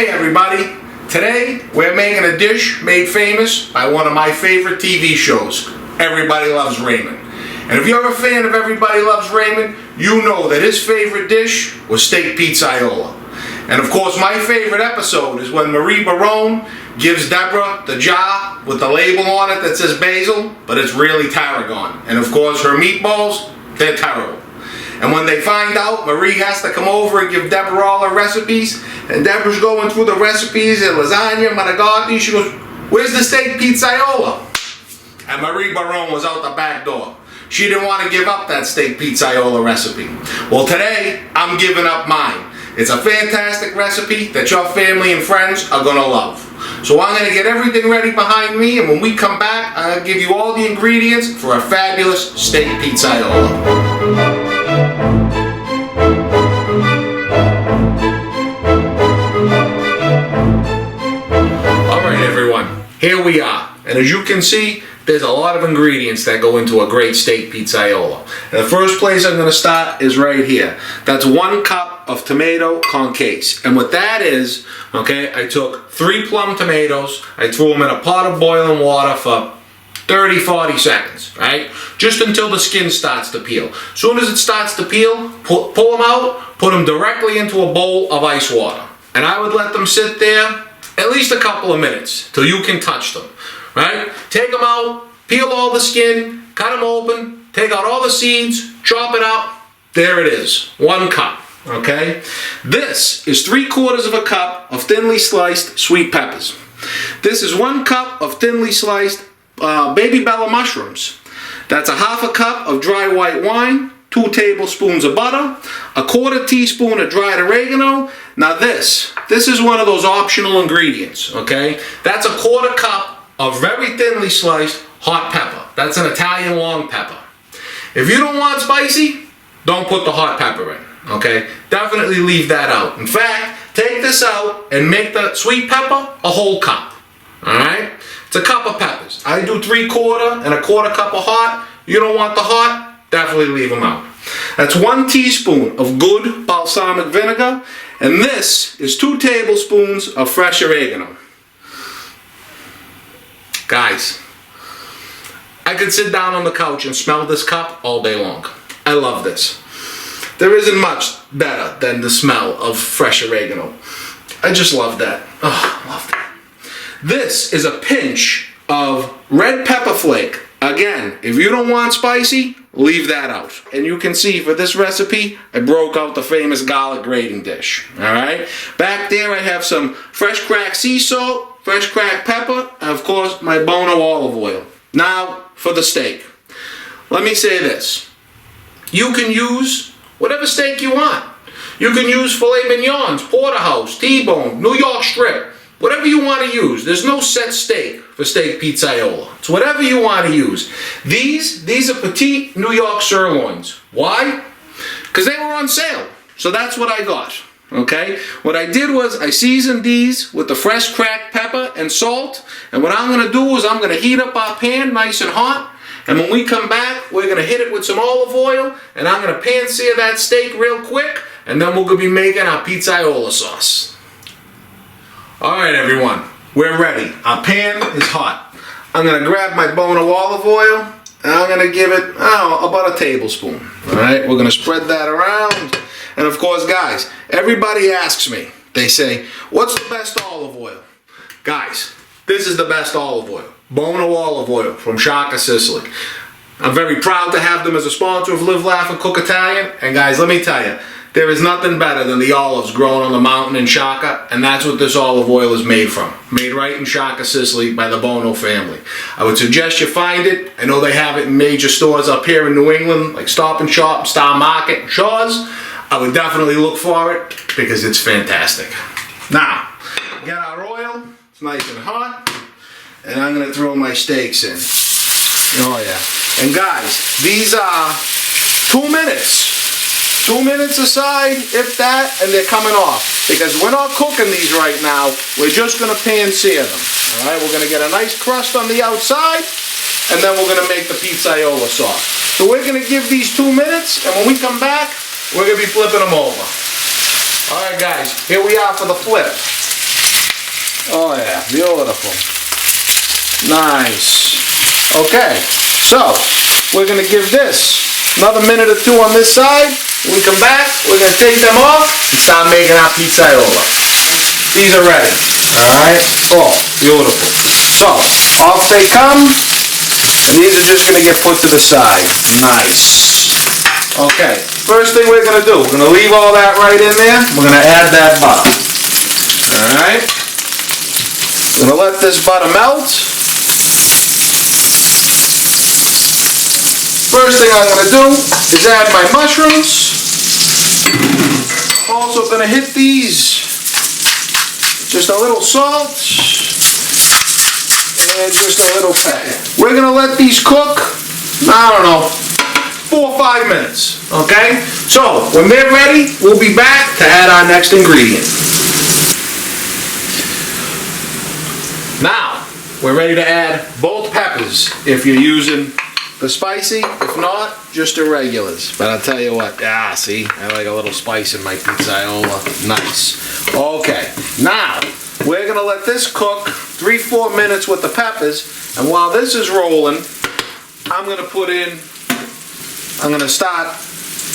Hey everybody, today we're making a dish made famous by one of my favorite TV shows, Everybody Loves Raymond. And if you're a fan of Everybody Loves Raymond, you know that his favorite dish was steak pizzaiola. And of course my favorite episode is when Marie Barone gives Deborah the jar with the label on it that says basil, but it's really tarragon. And of course her meatballs, they're terrible. And when they find out, Marie has to come over and give Deborah all her recipes. And Deborah's going through the recipes and lasagna, manicotti. She goes, "Where's the steak pizzaiola?" And Marie Barone was out the back door. She didn't want to give up that steak pizzaiola recipe. Well, today, I'm giving up mine. It's a fantastic recipe that your family and friends are going to love. So I'm going to get everything ready behind me, and when we come back, I'm going to give you all the ingredients for a fabulous steak pizzaiola. Here we are, and as you can see, there's a lot of ingredients that go into a great steak pizzaiola. And the first place I'm going to start is right here. That's 1 cup of tomato con casse. And what that is, okay, I took 3 plum tomatoes, I threw them in a pot of boiling water for 30-40 seconds, right? Just until the skin starts to peel. As soon as it starts to peel, pull them out, put them directly into a bowl of ice water. And I would let them sit there at least a couple of minutes till you can touch them, right? Take them out, peel all the skin, cut them open, take out all the seeds, chop it up. There it is, 1 cup, okay? This is 3/4 of a cup of thinly sliced sweet peppers. This is 1 cup of thinly sliced baby bella mushrooms. That's a 1/2 cup of dry white wine, 2 tablespoons of butter, a 1/4 teaspoon of dried oregano. Now this is one of those optional ingredients, okay? That's a 1/4 cup of very thinly sliced hot pepper. That's an Italian long pepper. If you don't want spicy, don't put the hot pepper in, okay? Definitely leave that out. In fact, take this out and make the sweet pepper a whole cup, all right? It's a cup of peppers. I do 3/4 and a 1/4 cup of hot. You don't want the hot, definitely leave them out. That's 1 teaspoon of good balsamic vinegar, and this is 2 tablespoons of fresh oregano. Guys, I could sit down on the couch and smell this cup all day long. I love this. There isn't much better than the smell of fresh oregano. I just love that. Oh, I love that. This is a pinch of red pepper flake. Again, if you don't want spicy, leave that out. And you can see for this recipe, I broke out the famous garlic grating dish. Alright? Back there I have some fresh cracked sea salt, fresh cracked pepper, and of course my Bono olive oil. Now for the steak. Let me say this. You can use whatever steak you want. You can use filet mignons, porterhouse, T-bone, New York strip. Whatever you want to use. There's no set steak for steak pizzaiola. It's whatever you want to use. These are petite New York sirloins. Why? Because they were on sale. So that's what I got. Okay? What I did was I seasoned these with the fresh cracked pepper and salt. And what I'm going to do is I'm going to heat up our pan nice and hot. And when we come back, we're going to hit it with some olive oil. And I'm going to pan-sear that steak real quick. And then we're going to be making our pizzaiola sauce. Alright everyone, we're ready. Our pan is hot. I'm going to grab my Bono olive oil and I'm going to give it, about a tablespoon. Alright, we're going to spread that around. And of course guys, everybody asks me, they say, what's the best olive oil? Guys, this is the best olive oil. Bono olive oil from Sciacca, Sicily. I'm very proud to have them as a sponsor of Live, Laugh, and Cook Italian. And guys, let me tell you, there is nothing better than the olives grown on the mountain in Sciacca, and that's what this olive oil is made from. Made right in Sciacca, Sicily by the Bono family. I would suggest you find it. I know they have it in major stores up here in New England, like Stop and Shop, Star Market, Shaw's. I would definitely look for it because it's fantastic. Now, get our oil. It's nice and hot. And I'm going to throw my steaks in. Oh yeah. And guys, these are 2 minutes. 2 minutes aside, if that, and they're coming off. Because we're not cooking these right now, we're just going to pan-sear them. Alright, we're going to get a nice crust on the outside, and then we're going to make the pizzaiola sauce. So we're going to give these 2 minutes, and when we come back, we're going to be flipping them over. Alright guys, here we are for the flip. Oh yeah, beautiful. Nice. Okay, so we're gonna give this another minute or two on this side. When we come back, we're gonna take them off and start making our pizzaiola. These are ready. Alright? Oh, beautiful. So, off they come, and these are just gonna get put to the side. Nice. Okay, first thing we're gonna do, we're gonna leave all that right in there. We're gonna add that butter. Alright? We're gonna let this butter melt. First thing I'm gonna do is add my mushrooms. Also gonna hit these. Just a little salt. And just a little pepper. We're gonna let these cook, I don't know, 4 or 5 minutes, okay? So, when they're ready, we'll be back to add our next ingredient. Now, we're ready to add both peppers if you're using the spicy. If not, just the regulars. But I'll tell you what, see, I like a little spice in my pizzaiola. Nice. Okay, now, we're gonna let this cook 3-4 minutes with the peppers, and while this is rolling, I'm gonna start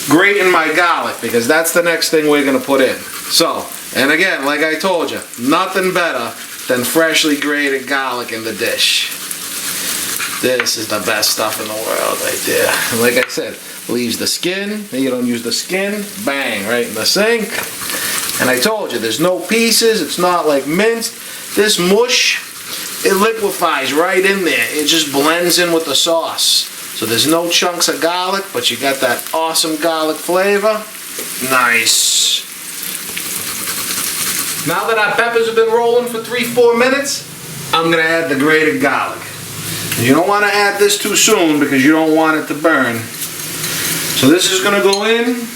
grating my garlic, because that's the next thing we're gonna put in. So, and again, like I told you, nothing better than freshly grated garlic in the dish. This is the best stuff in the world right there. And like I said, leaves the skin, and you don't use the skin, bang, right in the sink. And I told you, there's no pieces, it's not like minced. This mush, it liquefies right in there. It just blends in with the sauce. So there's no chunks of garlic, but you got that awesome garlic flavor. Nice. Now that our peppers have been rolling for 3-4 minutes, I'm gonna add the grated garlic. You don't want to add this too soon because you don't want it to burn. So this is going to go in.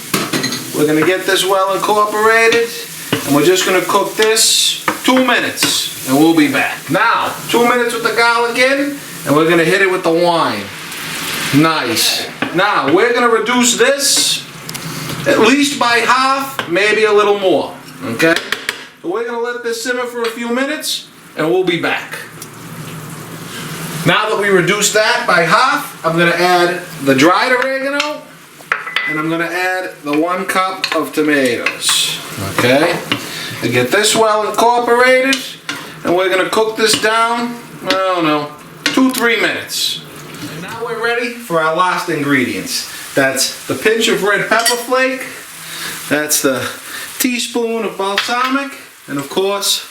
We're going to get this well incorporated, and we're just going to cook this 2 minutes, and we'll be back. Now, 2 minutes with the garlic in, and we're going to hit it with the wine. Nice. Now, we're going to reduce this at least by half, maybe a little more. Okay? So we're going to let this simmer for a few minutes, and we'll be back. Now that we reduced that by half, I'm going to add the dried oregano, and I'm going to add the 1 cup of tomatoes. Okay? To get this well incorporated, and we're going to cook this down, I don't know, 2-3 minutes. And now we're ready for our last ingredients. That's the pinch of red pepper flake, that's the teaspoon of balsamic, and of course,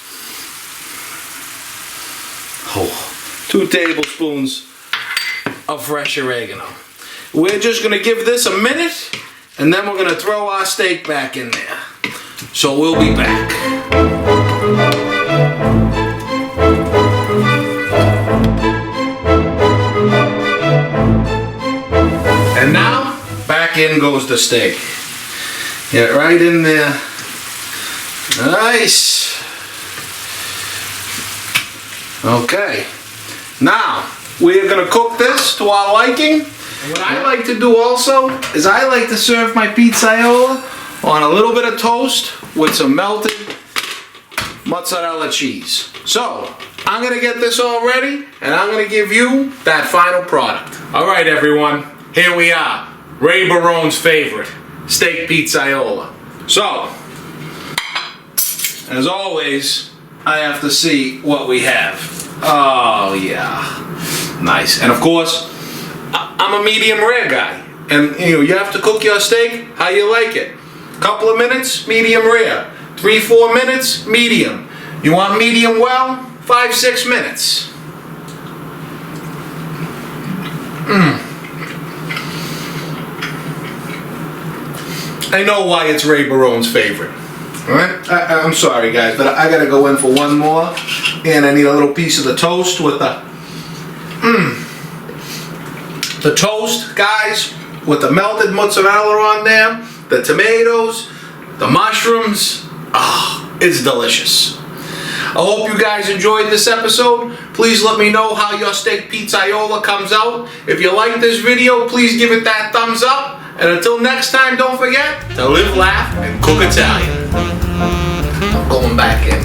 2 tablespoons of fresh oregano. We're just going to give this a minute, and then we're going to throw our steak back in there. So we'll be back. And now, back in goes the steak. Get right in there. Nice. Okay. Now, we're going to cook this to our liking. And what I like to do also is I like to serve my pizzaiola on a little bit of toast with some melted mozzarella cheese. So, I'm going to get this all ready, and I'm going to give you that final product. Alright everyone, here we are. Ray Barone's favorite, steak pizzaiola. So, as always, I have to see what we have. Oh yeah, nice. And of course, I'm a medium rare guy, and you have to cook your steak how you like it. Couple of minutes, medium rare. 3-4 minutes, medium. You want medium well? 5-6 minutes. I know why it's Ray Barone's favorite. Alright? I'm sorry guys, but I gotta go in for one more. And I need a little piece of the toast with the toast, guys, with the melted mozzarella on there, the tomatoes, the mushrooms. Ah, it's delicious. I hope you guys enjoyed this episode. Please let me know how your steak pizzaiola comes out. If you like this video, please give it that thumbs up. And until next time, don't forget to live, laugh, and cook Italian. I'm going back in.